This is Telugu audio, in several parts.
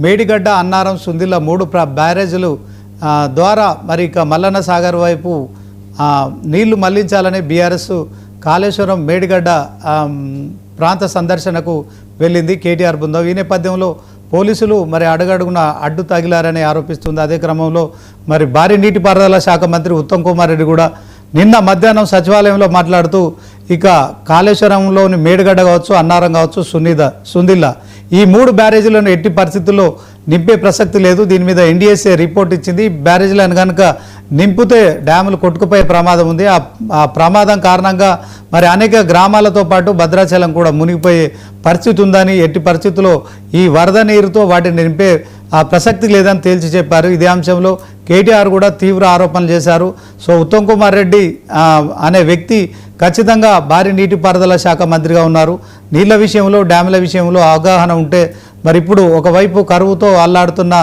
మేడిగడ్డ, అన్నారం, సుందిల్ల 3 బ్యారేజీలు ద్వారా మరి ఇక మల్లన్న సాగర్ వైపు నీళ్లు మళ్లించాలని బీఆర్ఎస్ కాళేశ్వరం మేడిగడ్డ ప్రాంత సందర్శనకు వెళ్ళింది కేటీఆర్ బృందం. ఈ నేపథ్యంలో పోలీసులు మరి అడుగడుగున అడ్డు తగిలారని ఆరోపిస్తుంది. అదే క్రమంలో మరి భారీ నీటిపారుదల శాఖ మంత్రి ఉత్తమ్ కుమార్ రెడ్డి కూడా నిన్న మధ్యాహ్నం సచివాలయంలో మాట్లాడుతూ ఇక కాళేశ్వరంలోని మేడిగడ్డ కావచ్చు, అన్నారం కావచ్చు, సుందిల్ల ఈ 3 బ్యారేజీలను ఎట్టి పరిస్థితుల్లో నింపే ప్రసక్తి లేదు. దీని మీద ఎన్డీఎస్ఏ రిపోర్ట్ ఇచ్చింది. బ్యారేజీలను కనుక నింపితే డ్యాములు కొట్టుకుపోయే ప్రమాదం ఉంది. ఆ ప్రమాదం కారణంగా మరి అనేక గ్రామాలతో పాటు భద్రాచలం కూడా మునిగిపోయే పరిస్థితి ఉందని, ఎట్టి పరిస్థితుల్లో ఈ వరద నీరుతో వాటిని నింపే ప్రసక్తి లేదని తేల్చి చెప్పారు. ఇదే అంశంలో కేటీఆర్ కూడా తీవ్ర ఆరోపణలు చేశారు. సో ఉత్తమ్ కుమార్ రెడ్డి అనే వ్యక్తి ఖచ్చితంగా భారీ నీటిపారుదల శాఖ మంత్రిగా ఉన్నారు. నీళ్ల విషయంలో, డ్యాముల విషయంలో అవగాహన ఉంటే మరి ఇప్పుడు ఒకవైపు కరువుతో అల్లాడుతున్న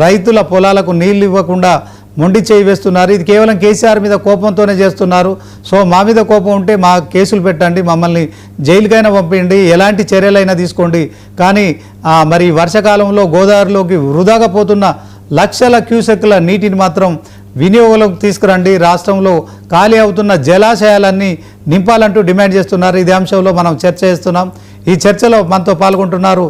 రైతుల పొలాలకు నీళ్లు ఇవ్వకుండా మొండి చేయి వేస్తున్నారు. ఇది కేవలం కేసీఆర్ మీద కోపంతోనే చేస్తున్నారు. సో మా మీద కోపం ఉంటే మా కేసులు పెట్టండి, మమ్మల్ని జైలుకైనా పంపించండి, ఎలాంటి చర్యలైనా తీసుకోండి, కానీ మరి వర్షాకాలంలో గోదావరిలోకి వృధాగా పోతున్న లక్షల క్యూసెక్ల నీటిని మాత్రం వినియోగంలోకి తీసుకురండి, రాష్ట్రంలో ఖాళీ అవుతున్న జలాశయాలన్నీ నింపాలంటూ డిమాండ్ చేస్తున్నారు. ఇదే అంశంలో మనం చర్చ చేస్తున్నాం. ఈ చర్చలో మనతో పాల్గొంటున్నారు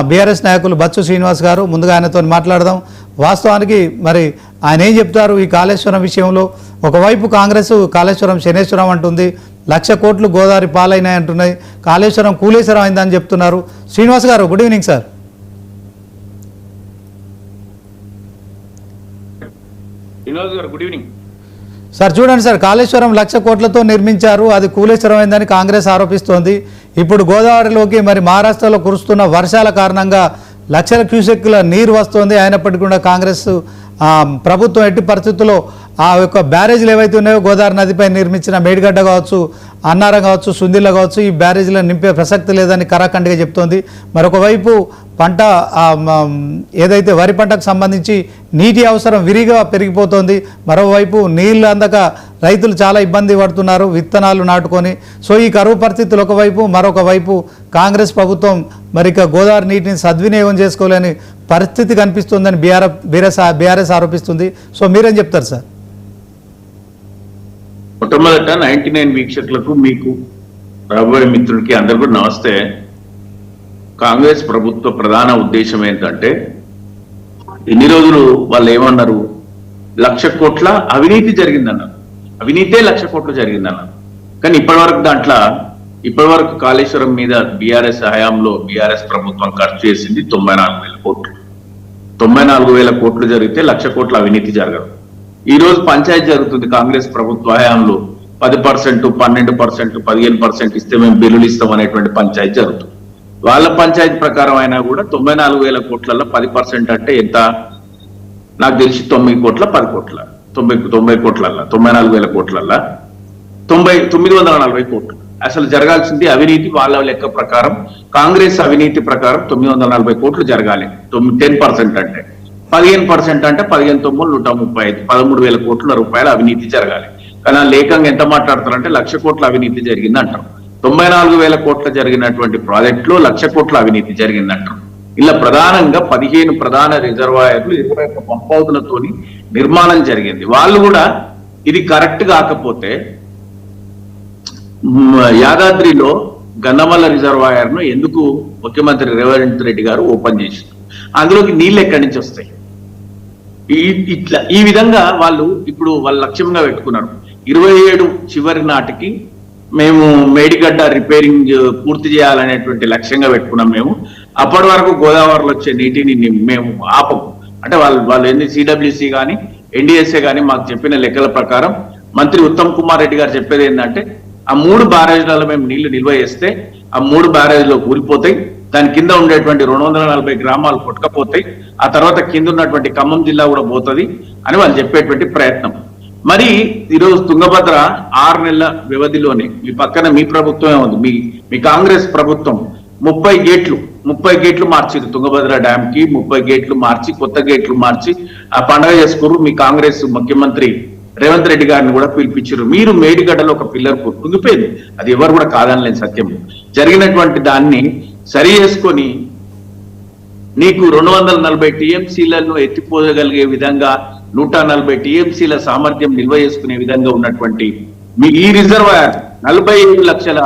బీఆర్ఎస్ నాయకులు బచ్చు శ్రీనివాస్ గారు. ముందుగా ఆయనతో మాట్లాడదాం. వాస్తవానికి మరి ఆయన ఏం చెప్తారు ఈ కాళేశ్వరం విషయంలో? ఒకవైపు కాంగ్రెస్ కాళేశ్వరం శనేశ్వరం అంటుంది, 1,00,000 కోట్లు గోదావరి పాలైనాయి అంటున్నాయి, కాళేశ్వరం కూలేశ్వరం అయిందని చెప్తున్నారు. శ్రీనివాస్ గారు, good evening sir. Good evening sir. చూడండి సార్, కాళేశ్వరం 1,00,000 కోట్లతో నిర్మించారు, అది కూలేశ్వరం అయిందని కాంగ్రెస్ ఆరోపిస్తోంది. ఇప్పుడు గోదావరిలోకి మరి మహారాష్ట్రలో కురుస్తున్న వర్షాల కారణంగా లక్షల క్యూసెక్ల నీరు వస్తుంది. అయినప్పటికీ కూడా కాంగ్రెస్ ప్రభుత్వం ఎట్టి పరిస్థితుల్లో ఆ యొక్క బ్యారేజీలు ఏవైతే ఉన్నాయో గోదావరి నదిపై నిర్మించిన మేడిగడ్డ కావచ్చు, అన్నారం కావచ్చు, సుందిల్ల కావచ్చు, ఈ బ్యారేజీలను నింపే ప్రసక్తి లేదని కరాఖండిగా చెప్తోంది. మరొకవైపు పంట ఏదైతే వరి పంటకు సంబంధించి నీటి అవసరం విరిగా పెరిగిపోతుంది. మరోవైపు నీళ్ళు అందక రైతులు చాలా ఇబ్బంది పడుతున్నారు విత్తనాలు నాటుకొని. సో ఈ కరువు పరిస్థితులు ఒకవైపు, మరొకవైపు కాంగ్రెస్ ప్రభుత్వం మరి ఇక గోదావరి నీటిని సద్వినియోగం చేసుకోలేని పరిస్థితి కనిపిస్తుందని బీఆర్ఎస్ ఆరోపిస్తుంది. సో మీరేం చెప్తారు సార్? మొట్టమొదట 99 వీక్షకులకు, మీకు రాబోయే మిత్రుడికి అందరికీ నమస్తే. కాంగ్రెస్ ప్రభుత్వ ప్రధాన ఉద్దేశం ఏంటంటే, ఇన్ని రోజులు వాళ్ళు ఏమన్నారు, 1,00,000 కోట్ల అవినీతి జరిగిందన్నారు. అవినీతే 1,00,000 కోట్లు జరిగిందన్నారు. కానీ ఇప్పటివరకు కాళేశ్వరం మీద బీఆర్ఎస్ హయాంలో బీఆర్ఎస్ ప్రభుత్వం ఖర్చు చేసింది 94,000 కోట్లు. 94,000 కోట్లు జరిగితే 1,00,000 కోట్ల అవినీతి జరగదు. ఈ రోజు పంచాయతీ జరుగుతుంది కాంగ్రెస్ ప్రభుత్వ హయాంలో. 10%, 12%, 15% ఇస్తే మేము బిల్లులు ఇస్తాం అనేటువంటి పంచాయతీ జరుగుతుంది. వాళ్ళ పంచాయతీ ప్రకారం అయినా కూడా 94,000 కోట్లలో 10% అంటే ఎంత? నాకు తెలిసి 9 కోట్ల 10 కోట్ల 90 కోట్లల్లో 94,000 కోట్లల్లో 940 కోట్లు అసలు జరగాల్సింది అవినీతి. వాళ్ళ లెక్క ప్రకారం, కాంగ్రెస్ అవినీతి ప్రకారం 940 కోట్లు జరగాలి. 10% అంటే 15% అంటే 15,135 13,000 కోట్ల రూపాయల అవినీతి జరగాలి. కానీ లేఖంగా ఎంత మాట్లాడతారంటే 1,00,000 కోట్ల అవినీతి జరిగింది అంటారు. 94,000 కోట్ల జరిగినటువంటి ప్రాజెక్టులో 1,00,000 కోట్ల అవినీతి జరిగిందంటారు. ఇలా ప్రధానంగా 15 ప్రధాన రిజర్వాయర్లు 21 పంపౌతులతో నిర్మాణం జరిగింది. వాళ్ళు కూడా ఇది కరెక్ట్ కాకపోతే యాదాద్రిలో గంధమల్ల రిజర్వాయర్ ను ఎందుకు ముఖ్యమంత్రి రేవంత్ రెడ్డి గారు ఓపెన్ చేశారు? అందులోకి నీళ్ళు ఎక్కడి నుంచి వస్తాయి? ఈ విధంగా వాళ్ళు ఇప్పుడు వాళ్ళ లక్ష్యంగా పెట్టుకున్నారు. 27 చివరి నాటికి మేము మేడిగడ్డ రిపేరింగ్ పూర్తి చేయాలనేటువంటి లక్ష్యంగా పెట్టుకున్నాం. మేము అప్పటి వరకు గోదావరిలో వచ్చే నీటిని మేము ఆపము అంటే వాళ్ళు ఎన్ని సిడబ్ల్యూసి కానీ ఎన్డీఎస్ఏ కానీ మాకు చెప్పిన లెక్కల ప్రకారం మంత్రి ఉత్తమ్ కుమార్ రెడ్డి గారు చెప్పేది ఏంటంటే, ఆ 3 బ్యారేజ్లలో మేము నీళ్లు నిల్వ చేస్తే ఆ 3 బ్యారేజ్లో కూలిపోతాయి, దాని కింద ఉండేటువంటి 240 గ్రామాలు కొట్టుకపోతాయి, ఆ తర్వాత కింద ఉన్నటువంటి ఖమ్మం జిల్లా కూడా పోతుంది అని వాళ్ళు చెప్పేటువంటి ప్రయత్నం. మరి ఈరోజు తుంగభద్ర 6 నెలల వ్యవధిలోనే మీ పక్కన మీ ప్రభుత్వమే ఉంది, మీ కాంగ్రెస్ ప్రభుత్వం 30 గేట్లు మార్చింది. తుంగభద్ర డ్యామ్ కి 30 గేట్లు మార్చి, కొత్త గేట్లు మార్చి ఆ పండుగ చేసుకున్నారు. మీ కాంగ్రెస్ ముఖ్యమంత్రి రేవంత్ రెడ్డి గారిని కూడా పిలిపించారు. మీరు మేడిగడ్డలో ఒక పిల్లర్ కుంగిపోయింది, అది ఎవరు కూడా కాదనలేని సత్యం. జరిగినటువంటి దాన్ని సరి చేసుకొని నీకు 240 టీఎంసీలను ఎత్తిపోగలిగే విధంగా 140 టీఎంసీల సామర్థ్యం నిల్వ చేసుకునే విధంగా ఉన్నటువంటి మీ ఈ రిజర్వాయర్ 47 లక్షల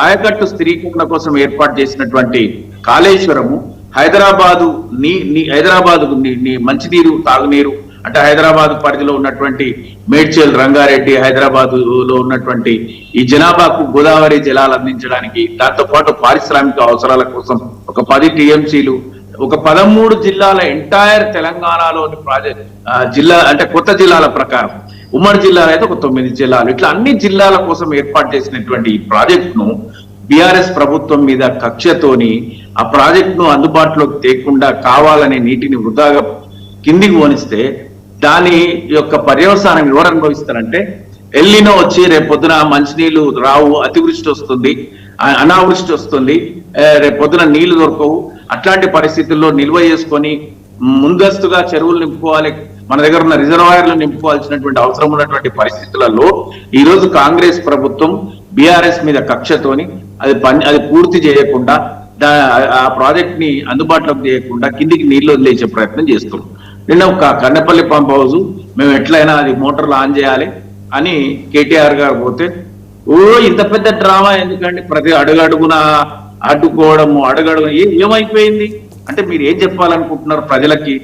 ఆయకట్టు స్థిరీకరణ కోసం ఏర్పాటు చేసినటువంటి కాళేశ్వరము హైదరాబాదు హైదరాబాదు మంచినీరు తాగునీరు అంటే హైదరాబాద్ పరిధిలో ఉన్నటువంటి మేడ్చల్ రంగారెడ్డి హైదరాబాద్ లో ఉన్నటువంటి ఈ జనాభాకు గోదావరి జలాలు అందించడానికి దాంతో పాటు పారిశ్రామిక అవసరాల కోసం ఒక 10 టీఎంసీలు ఒక 13 జిల్లాల ఎంటైర్ తెలంగాణలోని ప్రాజెక్ట్ జిల్లా అంటే కొత్త జిల్లాల ప్రకారం ఉమ్మడి జిల్లాలో అయితే ఒక 9 జిల్లాలు ఇట్లా అన్ని జిల్లాల కోసం ఏర్పాటు చేసినటువంటి ఈ ప్రాజెక్టును బీఆర్ఎస్ ప్రభుత్వం మీద కక్షతోని ఆ ప్రాజెక్టును అందుబాటులోకి తేకుండా కావాలనే నీటిని వృధాగా కిందికి పోనిస్తే దాని యొక్క పర్యవసానం ఎవరు అనుభవిస్తారంటే ఎల్లినో వచ్చి రేపు పొద్దున మంచినీళ్లు రావు, అతివృష్టి వస్తుంది, అనావృష్టి వస్తుంది, రేపు పొద్దున నీళ్లు దొరకవు. అట్లాంటి పరిస్థితుల్లో నిల్వ చేసుకొని ముందస్తుగా చెరువులు నింపుకోవాలి, మన దగ్గర ఉన్న రిజర్వాయర్లు నింపుకోవాల్సినటువంటి అవసరం ఉన్నటువంటి పరిస్థితులలో ఈ రోజు కాంగ్రెస్ ప్రభుత్వం బీఆర్ఎస్ మీద కక్షతోని అది పూర్తి చేయకుండా ఆ ప్రాజెక్ట్ ని అందుబాటులోకి చేయకుండా కిందికి నీళ్లు వదిలేసే ప్రయత్నం చేస్తున్నాం. నిన్న ఒక కన్నెపల్లి పంప్ హౌస్ మేము ఎట్లయినా అది మోటార్లు ఆన్ చేయాలి అని కేటీఆర్ గారు పోతే ఇంత పెద్ద డ్రామా ఎందుకండి, ప్రతి అడుగడుగున అడ్డుకోవడము అడుగడుగు ఏమైపోయింది అంటే మీరు ఏం చెప్పాలనుకుంటున్నారు ప్రజలకి?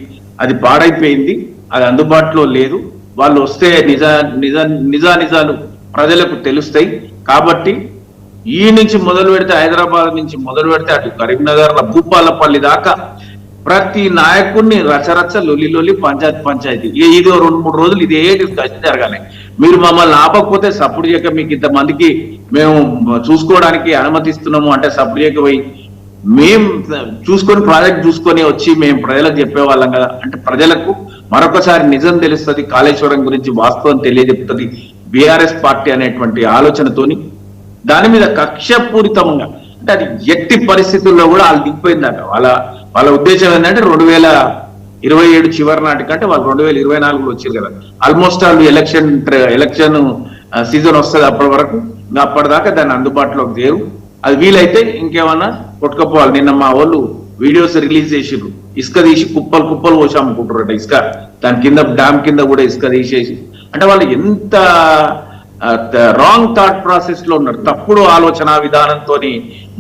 అది పాడైపోయింది, అది అందుబాటులో లేదు, వాళ్ళు వస్తే నిజాలు ప్రజలకు తెలుస్తాయి. కాబట్టి ఈ నుంచి మొదలు పెడితే హైదరాబాద్ నుంచి మొదలు పెడితే అటు కరీంనగర్ భూపాలపల్లి దాకా ప్రతి నాయకుడిని రచరచ లొల్లి పంచాయతీ ఇది 2-3 రోజులు ఇదే డిస్కషన్ జరగాలి. మీరు మమ్మల్ని ఆపకపోతే సప్పుడు చేయక మీకు ఇంతమందికి మేము చూసుకోవడానికి అనుమతిస్తున్నాము అంటే సప్పుడు చేయక పోయి మేము చూసుకొని ప్రాజెక్ట్ చూసుకొని వచ్చి మేము ప్రజలకు చెప్పేవాళ్ళం కదా అంటే ప్రజలకు మరొకసారి నిజం తెలుస్తుంది, కాళేశ్వరం గురించి వాస్తవం తెలియజెప్తుంది బీఆర్ఎస్ పార్టీ అనేటువంటి ఆలోచనతోని దాని మీద కక్షపూరితంగా అంటే అది ఎట్టి పరిస్థితుల్లో కూడా వాళ్ళు దిగిపోయిందాక వాళ్ళ ఉద్దేశం ఏంటంటే 2027 చివరి నాటికంటే వాళ్ళు 2024లో వచ్చారు కదా, ఆల్మోస్ట్ వాళ్ళు ఎలక్షన్ సీజన్ వస్తుంది అప్పటి వరకు, ఇంకా అప్పటిదాకా దాన్ని అందుబాటులోకి దేవు. అది వీలైతే ఇంకేమన్నా కొట్టుకపోవాలి. నిన్న మా వాళ్ళు వీడియోస్ రిలీజ్ చేసిర్రు, ఇసుక తీసి కుప్పలు పోసి అమ్ముకుంటారట ఇసుక, దాని కింద డ్యామ్ కింద కూడా ఇసుక తీసేసి. అంటే వాళ్ళు ఎంత రాంగ్ థాట్ ప్రాసెస్ లో ఉన్నారు, తప్పుడు ఆలోచన విధానంతో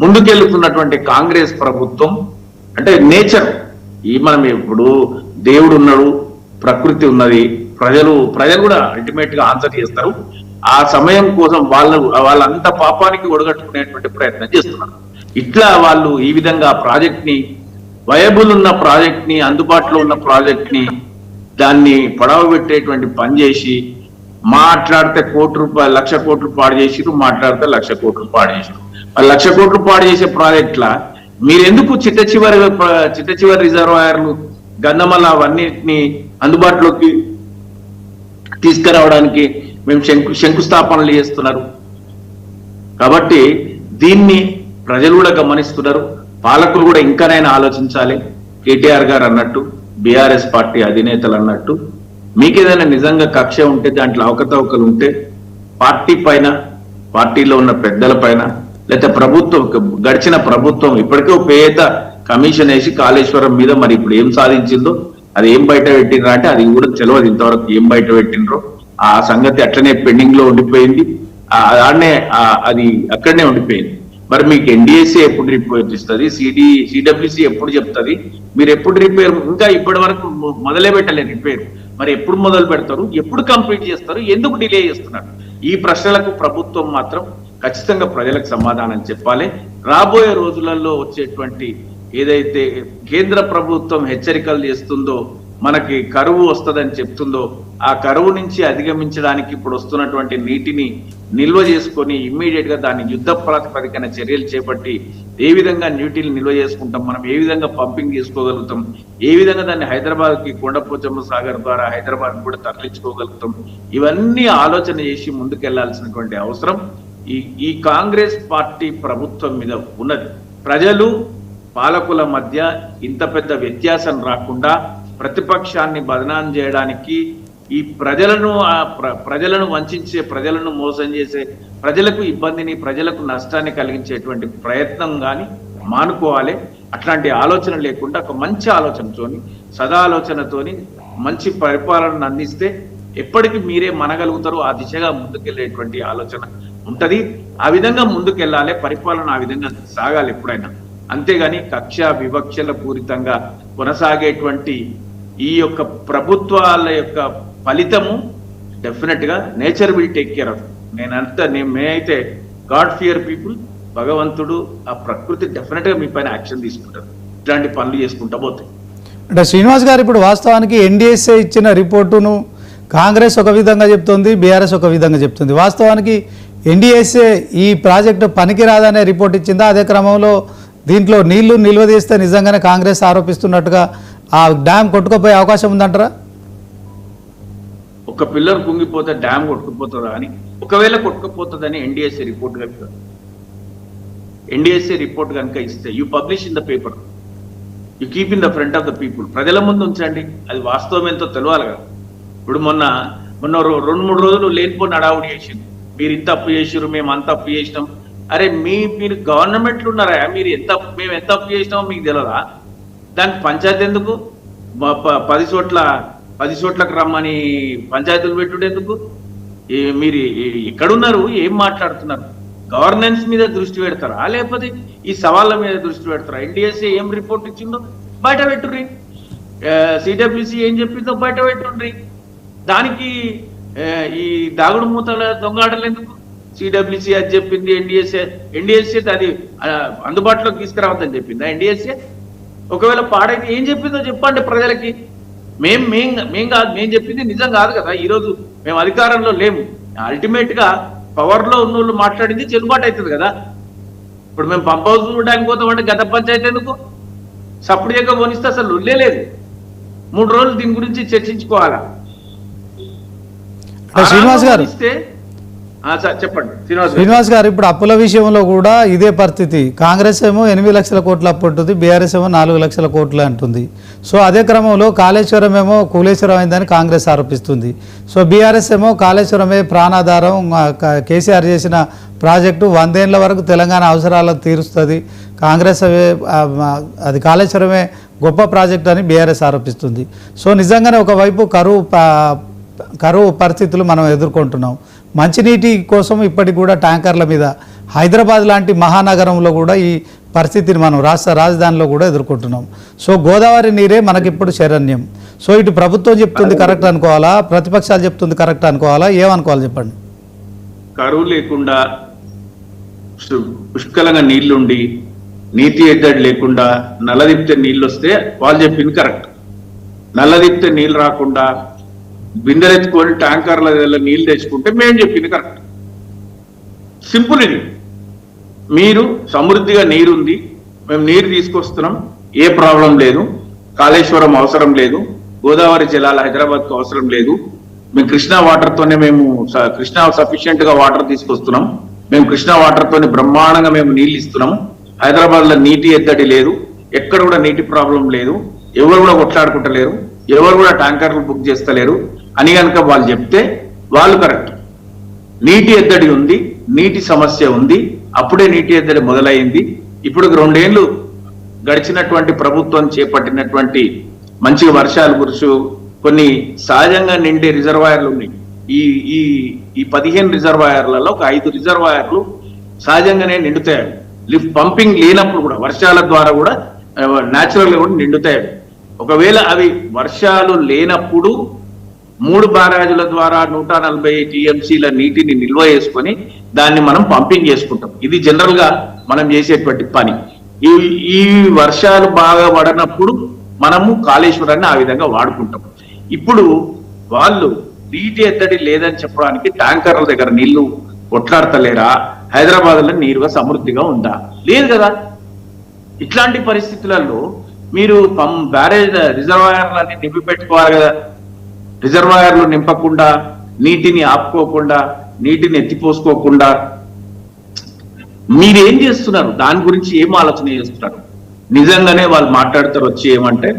ముందుకెళ్తున్నటువంటి కాంగ్రెస్ ప్రభుత్వం. అంటే నేచర్ మనం ఇప్పుడు దేవుడు ఉన్నాడు, ప్రకృతి ఉన్నది, ప్రజలు కూడా అల్టిమేట్ గా ఆన్సర్ చేస్తారు. ఆ సమయం కోసం వాళ్ళంత పాపానికి ఒడగట్టుకునేటువంటి ప్రయత్నం చేస్తున్నారు. ఇట్లా వాళ్ళు ఈ విధంగా ప్రాజెక్ట్ ని వయబుల్ ఉన్న ప్రాజెక్ట్ ని అందుబాటులో ఉన్న ప్రాజెక్ట్ ని దాన్ని పడవ పెట్టేటువంటి పని చేసి మాట్లాడితే 1 కోటి రూపాయలు 1,00,000 కోట్లు పాడు చేసిరు, మాట్లాడితే 1,00,000 కోట్లు పాడు చేసిరు. 1,00,000 కోట్లు పాడు చేసే ప్రాజెక్ట్లా మీరెందుకు చిట్ట చివరి రిజర్వాయర్లు గంధమల్ల అవన్నిటిని అందుబాటులోకి తీసుకురావడానికి మేము శంకుస్థాపనలు చేస్తున్నారు. కాబట్టి దీన్ని ప్రజలు కూడా గమనిస్తున్నారు, పాలకులు కూడా ఇంకానైనా ఆలోచించాలి. కేటీఆర్ గారు అన్నట్టు, బీఆర్ఎస్ పార్టీ అధినేతలు అన్నట్టు, మీకేదైనా నిజంగా కక్ష ఉంటే, దాంట్లో అవకతవకలు ఉంటే పార్టీ పైన, పార్టీలో ఉన్న పెద్దల పైన, లేకపోతే ప్రభుత్వం గడిచిన ప్రభుత్వం ఇప్పటికే పేద కమిషన్ వేసి కాళేశ్వరం మీద మరి ఇప్పుడు ఏం సాధించిందో అది ఏం బయట పెట్టినరా అంటే అది కూడా తెలియదు ఇంతవరకు ఏం బయట పెట్టినరో. ఆ సంగతి అట్లనే పెండింగ్ లో ఉండిపోయింది, అది అక్కడనే ఉండిపోయింది. మరి మీకు ఎన్డీఎస్సీ ఎప్పుడు రిపోర్ట్ ఇస్తుంది, సిడబ్ల్యూసీ ఎప్పుడు చెప్తుంది, మీరు ఎప్పుడు రిపేర్, ఇంకా ఇప్పటి వరకు మొదలే పెట్టలేదు రిపేర్. మరి ఎప్పుడు మొదలు పెడతారు, ఎప్పుడు కంప్లీట్ చేస్తారు, ఎందుకు డిలే చేస్తున్నారు? ఈ ప్రశ్నలకు ప్రభుత్వం మాత్రం ఖచ్చితంగా ప్రజలకు సమాధానం చెప్పాలి. రాబోయే రోజులలో వచ్చేటువంటి ఏదైతే కేంద్ర ప్రభుత్వం హెచ్చరికలు చేస్తుందో, మనకి కరువు వస్తుందని చెప్తుందో, ఆ కరువు నుంచి అధిగమించడానికి ఇప్పుడు వస్తున్నటువంటి నీటిని నిల్వ చేసుకొని ఇమ్మీడియట్ గా దాన్ని యుద్ధ ప్రాతిపదికన చర్యలు చేపట్టి ఏ విధంగా నీటిని నిల్వ చేసుకుంటాం, మనం ఏ విధంగా పంపింగ్ చేసుకోగలుగుతాం, ఏ విధంగా దాన్ని హైదరాబాద్ కి కొండపోచమ్మ సాగర్ ద్వారా హైదరాబాద్ కూడా తరలించుకోగలుగుతాం, ఇవన్నీ ఆలోచన చేసి ముందుకెళ్లాల్సినటువంటి అవసరం ఈ కాంగ్రెస్ పార్టీ ప్రభుత్వం మీద ఉన్నది. ప్రజలు పాలకుల మధ్య ఇంత పెద్ద వ్యత్యాసం రాకుండా ప్రతిపక్షాన్ని బదనాం చేయడానికి, ఈ ప్రజలను వంచే, ప్రజలను మోసం చేసే, ప్రజలకు ఇబ్బందిని, ప్రజలకు నష్టాన్ని కలిగించేటువంటి ప్రయత్నం కానీ మానుకోవాలి. అట్లాంటి ఆలోచన లేకుండా ఒక మంచి ఆలోచనతోని సదాలోచనతోని మంచి పరిపాలనను అందిస్తే ఎప్పటికీ మీరే మనగలుగుతారు. ఆ దిశగా ముందుకెళ్లేటువంటి ఆలోచన ఉంటది. ఆ విధంగా ముందుకెళ్ళాలి, పరిపాలన ఆ విధంగా సాగాలి ఎప్పుడైనా. అంతేగాని కక్ష వివక్షల పూరితంగా కొనసాగేటువంటి ఈ యొక్క ప్రభుత్వాల యొక్క ఫలితము డెఫినెట్ గా nature will take care of. నేనైతే గాడ్ ఫియర్ పీపుల్, భగవంతుడు ఆ ప్రకృతి డెఫినెట్ గా మీ పైన యాక్షన్ తీసుకుంటారు. ఇట్లాంటి పనులు చేసుకుంటా పోతాయి. అంటే శ్రీనివాస్ గారు, ఇప్పుడు వాస్తవానికి ఎన్డీఎస్ఏ ఇచ్చిన రిపోర్టును కాంగ్రెస్ ఒక విధంగా చెప్తుంది, బీఆర్ఎస్ ఒక విధంగా చెప్తుంది. వాస్తవానికి ఎన్డీఎస్ఏ ఈ ప్రాజెక్టు పనికిరాదనే రిపోర్ట్ ఇచ్చిందా? అదే క్రమంలో దీంట్లో నీళ్లు నిల్వ చేస్తే నిజంగానే కాంగ్రెస్ ఆరోపిస్తున్నట్టుగా ఆ డ్యామ్ కొట్టుకుపోయే అవకాశం ఉందంటారా? ఒక పిల్లర్ కుంగిపోతే డ్యామ్ కొట్టుకుపోతుందా అని, ఒకవేళ కొట్టుకుపోతుందని ఎన్డీఎస్ఏ రిపోర్ట్ కనుక ఇస్తే you publish in the paper, you keep in the front of the people, ప్రజల ముందు ఉంచండి. అది వాస్తవం ఎంతో తెలియాలి కదా. ఇప్పుడు మొన్న 2-3 రోజులు లేనిపోయిన అడావుడి చేసింది. మీరు ఇంత అప్పు చేసారు, మేము అంత అప్పు చేసినాం. అరే మీరు గవర్నమెంట్లు ఉన్నారా? మేము ఎంత అప్పు చేసినామో మీకు తెలియదా? దానికి పంచాయతీ ఎందుకు? 10 చోట్లకు రమ్మని పంచాయతీలు పెట్టుడు ఎందుకు? మీరు ఎక్కడున్నారు? ఏం మాట్లాడుతున్నారు? గవర్నెన్స్ మీద దృష్టి పెడతారా, లేకపోతే ఈ సవాళ్ళ మీద దృష్టి పెడతారా? ఎన్డీఎస్ఏ ఏం రిపోర్ట్ ఇచ్చిందో బయట పెట్టుర్రి, సిడబ్ల్యూసి ఏం చెప్పిందో బయట పెట్టుండ్రి. దానికి ఈ దాగుడు మూతల దొంగాటలు ఎందుకు? సిడబ్ల్యూసి అది చెప్పింది, ఎన్డీఎస్ఏ అది అందుబాటులోకి తీసుకురావద్దని చెప్పిందా ఎన్డీఎస్ఏ? ఒకవేళ పాడైతే ఏం చెప్పిందో చెప్పండి ప్రజలకి. మేము చెప్పింది నిజం కాదు కదా. ఈరోజు మేము అధికారంలో లేము. అల్టిమేట్ గా పవర్ లో ఉన్న వాళ్ళు మాట్లాడింది చెల్లుబాటు అవుతుంది కదా. ఇప్పుడు మేము పంప్ హౌస్ చూడడానికి పోతామంటే గత పంచాయతీ ఎందుకు? సప్పుడు యొక్క పోనిస్తే అసలు లేదు. 3 రోజులు దీని గురించి చర్చించుకోవాలా. శ్రీనివాస్ గారు, చెప్పండి శ్రీనివాస్ గారు, ఇప్పుడు అప్పుల విషయంలో కూడా ఇదే పరిస్థితి. కాంగ్రెస్ ఏమో 8 లక్షల కోట్లు అప్పు ఉంటుంది, బీఆర్ఎస్ ఏమో 4 లక్షల కోట్లు అంటుంది. సో అదే క్రమంలో కాళేశ్వరం ఏమో కూలేశ్వరం అయిందని కాంగ్రెస్ ఆరోపిస్తుంది. సో బీఆర్ఎస్ ఏమో కాళేశ్వరమే ప్రాణాధారం, కేసీఆర్ చేసిన ప్రాజెక్టు 100 ఏళ్ల వరకు తెలంగాణ అవసరాలను తీరుస్తుంది, కాంగ్రెస్ అది కాళేశ్వరమే గొప్ప ప్రాజెక్టు అని బీఆర్ఎస్ ఆరోపిస్తుంది. సో నిజంగానే ఒకవైపు కరువు పరిస్థితులు మనం ఎదుర్కొంటున్నాం. మంచినీటి కోసం ఇప్పటికి కూడా ట్యాంకర్ల మీద హైదరాబాద్ లాంటి మహానగరంలో కూడా ఈ పరిస్థితిని మనం రాష్ట్ర రాజధానిలో కూడా ఎదుర్కొంటున్నాం. సో గోదావరి నీరే మనకిప్పుడు శరణ్యం. సో ఇటు ప్రభుత్వం చెప్తుంది కరెక్ట్ అనుకోవాలా, ప్రతిపక్షాలు చెప్తుంది కరెక్ట్ అనుకోవాలా, ఏమనుకోవాలి చెప్పండి? కరువు లేకుండా పుష్కలంగా నీళ్లుండి నీటి ఎద్దడి లేకుండా నల్లదిప్తే నీళ్ళు వస్తే వాళ్ళు చెప్పింది కరెక్ట్. నల్లదిప్తే నీళ్ళు రాకుండా బిందెలెత్తుకొని ట్యాంకర్ల నీళ్లు తెచ్చుకుంటే మేము చెప్పింది కరెక్ట్. సింపుల్ ఇది. మీరు సమృద్ధిగా నీరుంది, మేము నీరు తీసుకొస్తున్నాం, ఏ ప్రాబ్లం లేదు. కాళేశ్వరం అవసరం లేదు, గోదావరి జలాలు హైదరాబాద్కు అవసరం లేదు. మేము కృష్ణా వాటర్తోనే కృష్ణా సఫిషియెంట్ గా వాటర్ తీసుకొస్తున్నాం. మేము కృష్ణా వాటర్తోనే బ్రహ్మాండంగా మేము నీళ్ళు ఇస్తున్నాము. హైదరాబాద్ లో నీటి ఎద్దడి లేదు, ఎక్కడ కూడా నీటి ప్రాబ్లం లేదు, ఎవరు కూడా కొట్లాడుకుంటలేరు, ఎవరు కూడా ట్యాంకర్లు బుక్ చేస్తలేరు అని కనుక వాళ్ళు చెప్తే వాళ్ళు కరెక్ట్. నీటి ఎద్దడి ఉంది, నీటి సమస్య ఉంది, అప్పుడే నీటి ఎద్దడి మొదలైంది. ఇప్పుడు 2 ఏళ్లు గడిచినటువంటి ప్రభుత్వం చేపట్టినటువంటి మంచి వర్షాలు కురుచు కొన్ని సహజంగా నిండే రిజర్వాయర్లు ఉన్నాయి. ఈ 15 రిజర్వాయర్లలో ఒక 5 రిజర్వాయర్లు సహజంగానే నిండుతాయి. లిఫ్ట్ పంపింగ్ లేనప్పుడు కూడా వర్షాల ద్వారా కూడా న్యాచురల్ గా కూడా నిండుతాయి. ఒకవేళ అవి వర్షాలు లేనప్పుడు 3 బ్యారేజీల ద్వారా 140 టీఎంసీల నీటిని నిల్వ చేసుకొని దాన్ని మనం పంపింగ్ చేసుకుంటాం. ఇది జనరల్ గా మనం చేసేటువంటి పని. ఈ వర్షాలు బాగా పడనప్పుడు మనము కాళేశ్వరాన్ని ఆ విధంగా వాడుకుంటాం. ఇప్పుడు వాళ్ళు నీటి ఎద్దడి లేదని చెప్పడానికి ట్యాంకర్ల దగ్గర నీళ్లు కొట్లాడతలేరా? హైదరాబాద్ లో నీరుగా సమృద్ధిగా ఉందా? లేదు కదా. ఇట్లాంటి పరిస్థితులలో మీరు బ్యారేజ్ రిజర్వాయర్లన్నీ నింపి పెట్టుకోవాలి కదా. రిజర్వాయర్లు నింపకుండా, నీటిని ఆపుకోకుండా, నీటిని ఎత్తిపోసుకోకుండా మీరేం చేస్తున్నారు? దాని గురించి ఏం ఆలోచన చేస్తున్నారు? నిజంగానే వాళ్ళు మాట్లాడతారు వచ్చి ఏమంటే,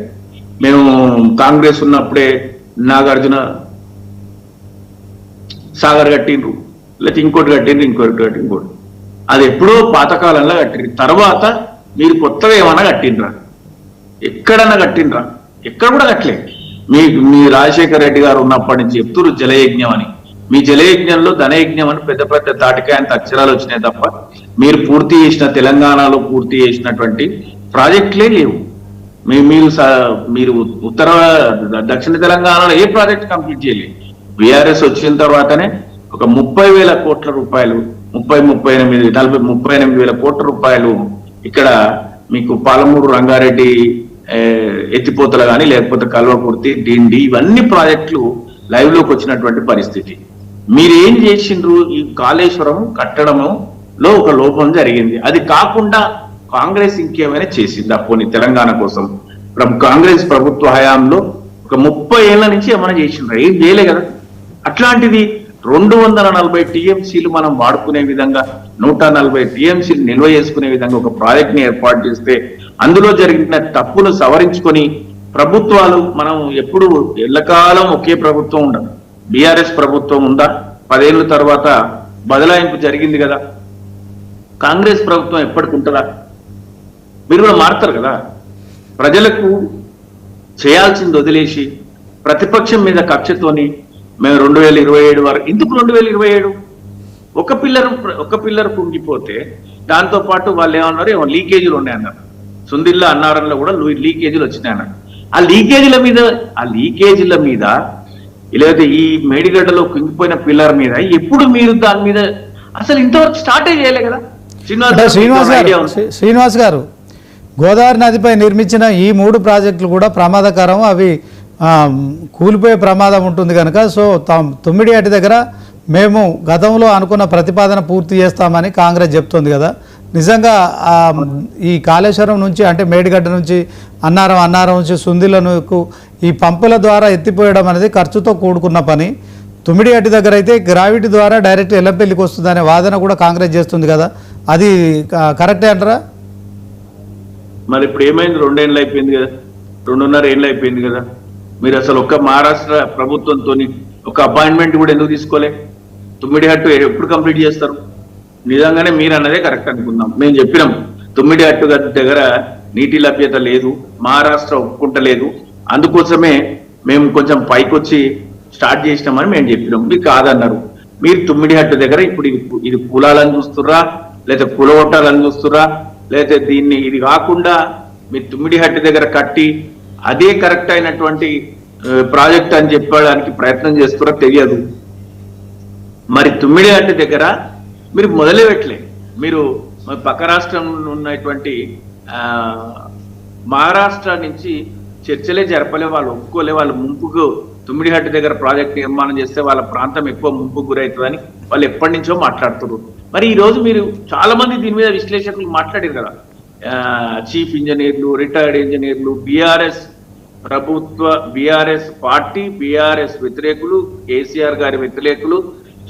మేము కాంగ్రెస్ ఉన్నప్పుడే నాగార్జున సాగర్ కట్టిండ్రు, లేకపోతే ఇంకోటి కట్టిండ్రు. అది ఎప్పుడో పాతకాలంలో కట్టిండ్రు. తర్వాత మీరు కొత్తగా ఏమన్నా కట్టిండ్రా? ఎక్కడన్నా కట్టిండ్రా? ఎక్కడ కూడా కట్టలే. మీ రాజశేఖర రెడ్డి గారు ఉన్నప్పటి నుంచి చెప్తున్నారు జలయజ్ఞం అని. మీ జలయజ్ఞంలో ధనయజ్ఞం అని పెద్ద పెద్ద తాటికాయంత అక్షరాలు వచ్చినాయి తప్ప మీరు పూర్తి చేసిన తెలంగాణలో పూర్తి చేసినటువంటి ప్రాజెక్టులే లేవు. మీరు ఉత్తర దక్షిణ తెలంగాణలో ఏ ప్రాజెక్ట్ కంప్లీట్ చేయలేదు. బీఆర్ఎస్ వచ్చిన తర్వాతనే ఒక 30,000 కోట్ల రూపాయలు 38,000 కోట్ల రూపాయలు ఇక్కడ మీకు పాలమూరు రంగారెడ్డి ఎత్తిపోతలు కానీ లేకపోతే కల్వకుర్తి డిండి ఇవన్నీ ప్రాజెక్టులు లైవ్ లోకి వచ్చినటువంటి పరిస్థితి. మీరేం చేసిండ్రు? ఈ కాళేశ్వరం కట్టడంలో ఒక లోపం జరిగింది. అది కాకుండా కాంగ్రెస్ ఇంకేమైనా చేసిందా? పోనీ తెలంగాణ కోసం కాంగ్రెస్ ప్రభుత్వ హయాంలో ఒక 30 ఏళ్ల నుంచి ఏమైనా చేసిండ్రు? ఏం చేయలే కదా. అట్లాంటిది 240 టీఎంసీలు మనం వాడుకునే విధంగా 140 టీఎంసీలు నిల్వ చేసుకునే విధంగా ఒక ప్రాజెక్ట్ ని ఏర్పాటు చేస్తే అందులో జరిగిన తప్పును సవరించుకొని ప్రభుత్వాలు మనం ఎప్పుడు ఎల్లకాలం ఒకే ప్రభుత్వం ఉండదు. బీఆర్ఎస్ ప్రభుత్వం ఉందా? 10 ఏళ్ళ తర్వాత బదలాయింపు జరిగింది కదా. కాంగ్రెస్ ప్రభుత్వం ఎప్పటికి ఉంటుందా? మీరు కూడా మారుతారు కదా. ప్రజలకు చేయాల్సింది వదిలేసి ప్రతిపక్షం మీద కక్షతోని మేము 2027 వరకు ఎందుకు 2027? ఒక పిల్లర్ కుంగిపోతే దాంతో పాటు వాళ్ళు ఏమన్నారు, ఏమో లీకేజీలు ఉన్నాయన్నారు. సుందిల్లా అన్నారంలో కూడా లీకేజీలు వచ్చినాయన్నారు. ఆ లీకేజీల మీద లేకపోతే ఈ మేడిగడ్డలో కుంగిపోయిన పిల్లర్ మీద ఎప్పుడు మీరు దాని మీద అసలు ఇంతవరకు స్టార్టే చేయలే కదా. శ్రీనివాస్ గారు, గోదావరి నదిపై నిర్మించిన ఈ 3 ప్రాజెక్టులు కూడా ప్రమాదకరం. అవి కూలిపోయే ప్రమాదం ఉంటుంది కనుక సో తుమ్మిడిహట్టి దగ్గర మేము గతంలో అనుకున్న ప్రతిపాదన పూర్తి చేస్తామని కాంగ్రెస్ చెప్తుంది కదా. నిజంగా ఈ కాళేశ్వరం నుంచి అంటే మేడిగడ్డ నుంచి అన్నారం నుంచి సుందిలకు ఈ పంపుల ద్వారా ఎత్తిపోయడం అనేది ఖర్చుతో కూడుకున్న పని. తుమ్మిడిహట్టి దగ్గర అయితే గ్రావిటీ ద్వారా డైరెక్ట్ ఎల్లంపల్లికి వస్తుందనే వాదన కూడా కాంగ్రెస్ చేస్తుంది కదా. అది కరెక్టే అంటారా? మరి ఇప్పుడు ఏమైంది? 2 ఏళ్ళు అయిపోయింది కదా, 2.5 ఏళ్ళు అయిపోయింది కదా. మీరు అసలు ఒక్క మహారాష్ట్ర ప్రభుత్వంతో ఒక అపాయింట్మెంట్ కూడా ఎందుకు తీసుకోలే? తుమ్మిడిహట్టు ఎప్పుడు కంప్లీట్ చేస్తారు? నిజంగానే మీరు అన్నదే కరెక్ట్ అనుకుందాం. మేము చెప్పినాం తుమ్మిడిహట్టు దగ్గర నీటి లభ్యత లేదు, మహారాష్ట్ర ఒప్పుకుంటలేదు, అందుకోసమే మేము కొంచెం పైకొచ్చి స్టార్ట్ చేసినామని మేము చెప్పినాం. మీరు కాదన్నారు. మీరు తుమ్మిడిహట్టు దగ్గర ఇప్పుడు ఇది కులాలని చూస్తుర్రా, లేదా కులగొట్టాలని చూస్తుర్రా, లేదా దీన్ని ఇది కాకుండా మీరు తుమ్మిడిహట్టు దగ్గర కట్టి అదే కరెక్ట్ అయినటువంటి ప్రాజెక్ట్ అని చెప్పడానికి ప్రయత్నం చేస్తారో తెలియదు. మరి తుమ్మిడిహట్టు దగ్గర మీరు మొదలే పెట్టలే. మీరు పక్క రాష్ట్రం ఉన్నటువంటి మహారాష్ట్ర నుంచి చర్చలే జరపలే, వాళ్ళు ఒప్పుకోలే. వాళ్ళు ముంపుకు తుమ్మిడిహట్టు దగ్గర ప్రాజెక్ట్ నిర్మాణం చేస్తే వాళ్ళ ప్రాంతం ఎక్కువ ముంపుకు గురవుతుందని వాళ్ళు ఎప్పటి నుంచో మాట్లాడుతున్నారు. మరి ఈ రోజు మీరు చాలా మంది దీని మీద విశ్లేషకులు మాట్లాడారు కదా. చీఫ్ ఇంజనీర్లు, రిటైర్డ్ ఇంజనీర్లు, బీఆర్ఎస్ ప్రభుత్వ, బీఆర్ఎస్ పార్టీ, బీఆర్ఎస్ వ్యతిరేకులు, కేసీఆర్ గారి వ్యతిరేకులు,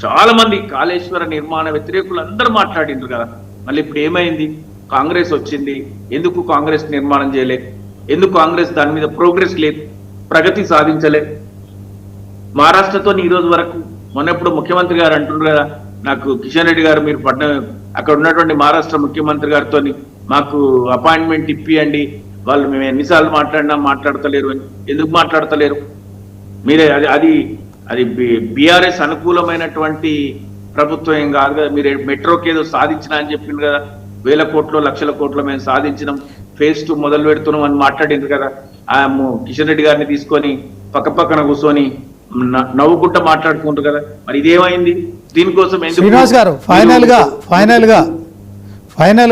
చాలా మంది కాళేశ్వర నిర్మాణ వ్యతిరేకులు అందరూ మాట్లాడిండ్రు కదా. మళ్ళీ ఇప్పుడు ఏమైంది? కాంగ్రెస్ వచ్చింది. ఎందుకు కాంగ్రెస్ నిర్మాణం చేయలే? ఎందుకు కాంగ్రెస్ దాని మీద ప్రోగ్రెస్ లేదు, ప్రగతి సాధించలే? మహారాష్ట్రతో ఈ రోజు వరకు మొన్నప్పుడు ముఖ్యమంత్రి గారు అంటున్నారు కదా, నాకు కిషన్ రెడ్డి గారు మీరు అక్కడ ఉన్నటువంటి మహారాష్ట్ర ముఖ్యమంత్రి గారితో మాకు అపాయింట్మెంట్ ఇప్పియండి, వాళ్ళు మేము ఎన్నిసార్లు మాట్లాడినా మాట్లాడతలేరు అని. ఎందుకు మాట్లాడతలేరు? మీరే అది బీఆర్ఎస్ అనుకూలమైనటువంటి ప్రభుత్వం ఏం కాదు కదా. మీరు మెట్రోకి ఏదో సాధించినా అని చెప్పింది కదా, 1000 కోట్లు 1,00,000 కోట్లు మేము సాధించినాం, phase 2 మొదలు పెడుతున్నాం అని మాట్లాడింది కదా. కిషన్ రెడ్డి గారిని తీసుకొని పక్కన కూర్చొని నవ్వుకుంటా మాట్లాడుకుంటారు కదా. మరి ఇదేమైంది? దీనికోసం శ్రీనివాస్ గారు ఫైనల్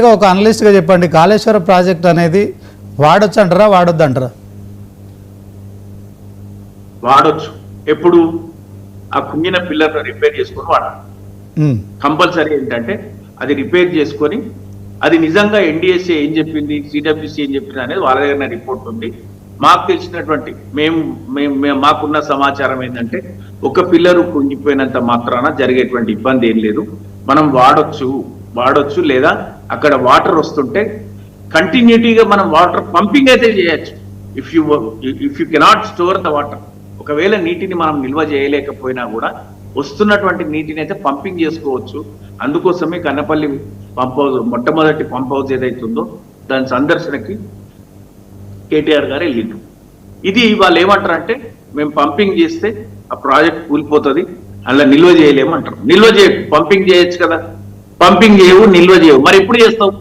గా ఒక అనలిస్ట్ గా చెప్పండి, కాళేశ్వర ప్రాజెక్ట్ అనేది వాడొచ్చు అంటారా, వాడొద్దు అంటారా? వాడొచ్చు. ఎప్పుడు? ఆ కుంగిన పిల్లర్ రిపేర్ చేసుకొని వాడాలి. కంపల్సరీ ఏంటంటే అది రిపేర్ చేసుకొని, అది నిజంగా ఎన్డీఎస్ఏ ఏం చెప్పింది, సిడబ్ల్యూసీ ఏం చెప్పింది అనేది వాళ్ళ దగ్గర రిపోర్ట్ ఉంది. మాకు తెలిసినటువంటి మాకున్న సమాచారం ఏంటంటే ఒక పిల్లరు కుంగిపోయినంత మాత్రాన జరిగేటువంటి ఇబ్బంది ఏం లేదు. మనం వాడొచ్చు లేదా అక్కడ వాటర్ వస్తుంటే కంటిన్యూటీగా మనం వాటర్ పంపింగ్ అయితే చేయొచ్చు. If you cannot store the water, ఒకవేళ నీటిని మనం నిల్వ చేయలేకపోయినా కూడా వస్తున్నటువంటి నీటిని అయితే పంపింగ్ చేసుకోవచ్చు. అందుకోసమే కన్నపల్లి పంప్ హౌస్, మొట్టమొదటి పంప్ హౌస్ ఏదైతుందో దాని సందర్శనకి కేటీఆర్ గారు వెళ్ళిండ్రు. ఇది వాళ్ళు ఏమంటారంటే మేము పంపింగ్ చేస్తే ఆ ప్రాజెక్ట్ కూలిపోతుంది, అలా నిల్వ చేయలేమంటారు. నిల్వ చేయకు, పంపింగ్ చేయొచ్చు కదా, పంపింగ్ చేయవు, నిల్వ చేయవు, మరి ఎప్పుడు చేస్తావు?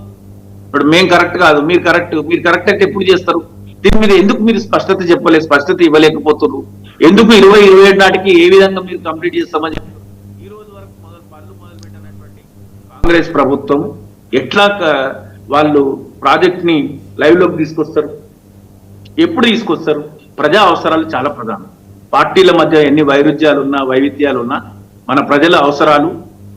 ఇప్పుడు మేము కరెక్ట్ కాదు, మీరు కరెక్ట్ అంటే ఎప్పుడు చేస్తారు? దీని మీద ఎందుకు మీరు స్పష్టత చెప్పలేదు, స్పష్టత ఇవ్వలేకపోతున్నారు? ఎందుకు 2027 నాటికి ఏ విధంగా మీరు కంప్లీట్ చేస్తామని చెప్పారు? ఈ రోజు వరకు మొదలు పెట్టినటువంటి కాంగ్రెస్ ప్రభుత్వం ఎట్లా వాళ్ళు ప్రాజెక్ట్ ని లైవ్ లోకి తీసుకొస్తారు? ఎప్పుడు తీసుకొస్తారు? ప్రజా అవసరాలు చాలా ప్రధానం. పార్టీల మధ్య ఎన్ని వైవిధ్యాలున్నా మన ప్రజల అవసరాలు,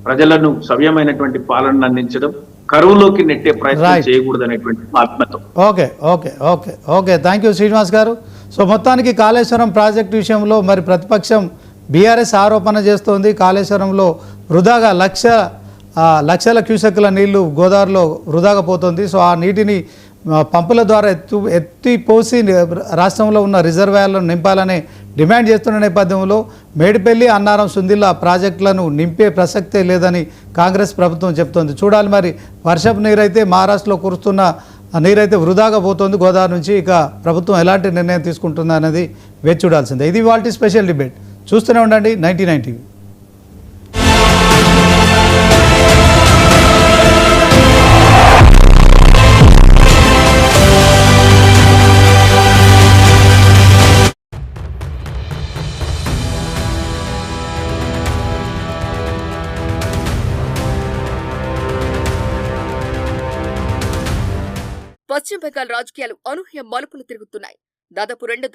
ప్రజలను సవ్యమైనటువంటి పాలన అందించడం, కరువులోకి నెట్టే ప్రయత్నం చేయకూడదు అనేటువంటి ఆత్మతో. Okay okay okay okay thank you Srinivas గారు. సో మొత్తానికి కాళేశ్వరం ప్రాజెక్టు విషయంలో మరి ప్రతిపక్షం బీఆర్ఎస్ ఆరోపణ చేస్తోంది. కాళేశ్వరంలో వృధాగా లక్షల క్యూసెక్కుల నీళ్లు గోదావరిలో వృధాగా పోతుంది. సో ఆ నీటిని పంపుల ద్వారా ఎత్తిపోసి రాష్ట్రంలో ఉన్న రిజర్వాయర్లను నింపాలనే డిమాండ్ చేస్తున్న నేపథ్యంలో మేడిపల్లి, అన్నారం, సుందిల్లా ప్రాజెక్టులను నింపే ప్రసక్తే లేదని కాంగ్రెస్ ప్రభుత్వం చెప్తోంది. చూడాలి మరి వర్షపు నీరైతే మహారాష్ట్రలో కురుస్తున్న నీరైతే వృధాగా పోతుంది గోదావరి నుంచి. ఇక ప్రభుత్వం ఎలాంటి నిర్ణయం తీసుకుంటుందా అనేది వేచి చూడాల్సిందే. ఇది వాటి స్పెషల్ డిబేట్. చూస్తూనే ఉండండి 99 టీవీ. పశ్చిమ బెంగాల్ రాజకీయాలు అనూహ్య మలుపులు తిరుగుతున్నాయి. దాదాపు 2